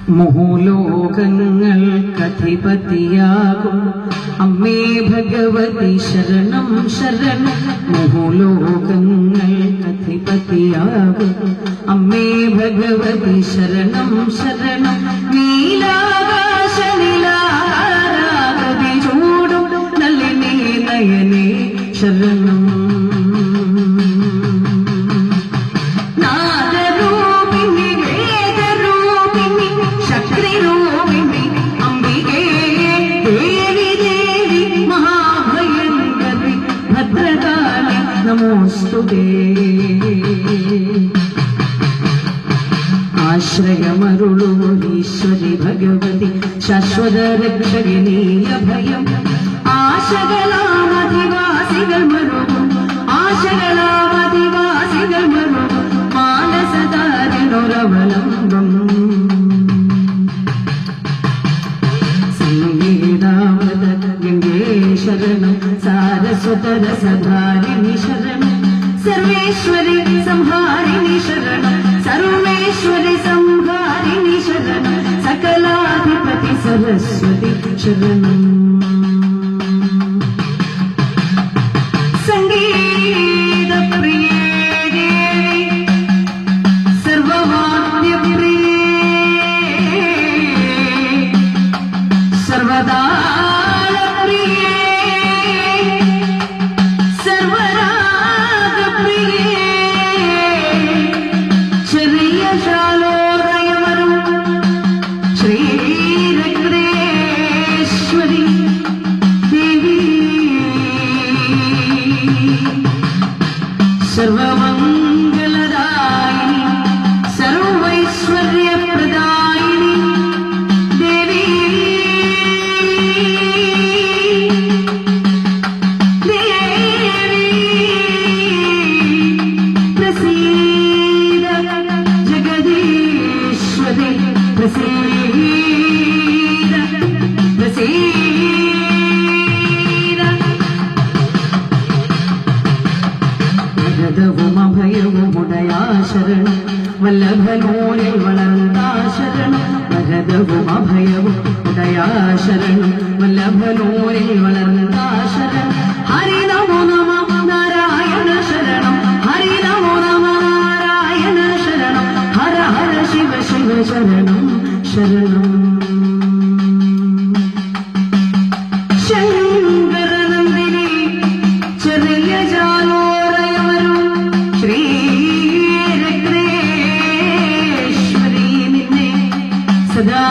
മുഹുലോകങ്ങൾക്കധിപതിയാകും അമ്മേ ഭഗവതി ശരണം ശരണം. മുഹുലോകങ്ങൾക്കധിപതിയാകും അമ്മേ ഭഗവതി ശരണം ശരണം. നീലാകാശ നിലാരാഗതി ചൂടും നളിനീ നയനേ ശരണം. നമോസ്തുതേ. ആശ്രയമരുളൂ ഈശ്വരി ഭഗവതി ശാശ്വത രക്ഷകിനീയ ഭയം. ആശകളാമധിവാസികൾ മരുവും ആശകളാമധിവാസികൾ മരുവും മാനസതാരിണൊരവലംബം. സംഗീതാമൃത ഗംഗേ ശരണം സാരസ്വതരസധാരിണി ശരണം. സർവേശ്വരി സംഹാരിണി ശരണം സർവേശ്വരി സംഹാരിണി ശരണം. സകലാധിപതി സരസ്വതി ശരണം. സംഗീത പ്രിയേ സർവവാദ്യ പ്രിയേ സർവദാ സർവമംഗളദായിനി സർവൈശ്വര്യപ്രദായിനി ദേവി ദേവി പ്രസീദ ജഗദീശ്വരി പ്രസീദ പ്രസീദ. വരദവും അഭയവും ഉടയാ ശരണം വല്ലഭനോരിൽ വളർന്നാ ശരണം. വരദവും അഭയവും ഉടയാ ശരണം വല്ലഭനോരിൽ വളർന്നാ ശരണം. ഹരി നമോ നമ നാരായണ ശരണം ഹരി നമോ നമ നാരായണ ശരണം. ഹര ഹര ശിവ ശിവ ശരണം ശരണം. ശങ്കരനന്ദിനി ചെറിയ ജാലോരയമരും ശ്രീരത്നേശ്വരി നിന്നെ സദാ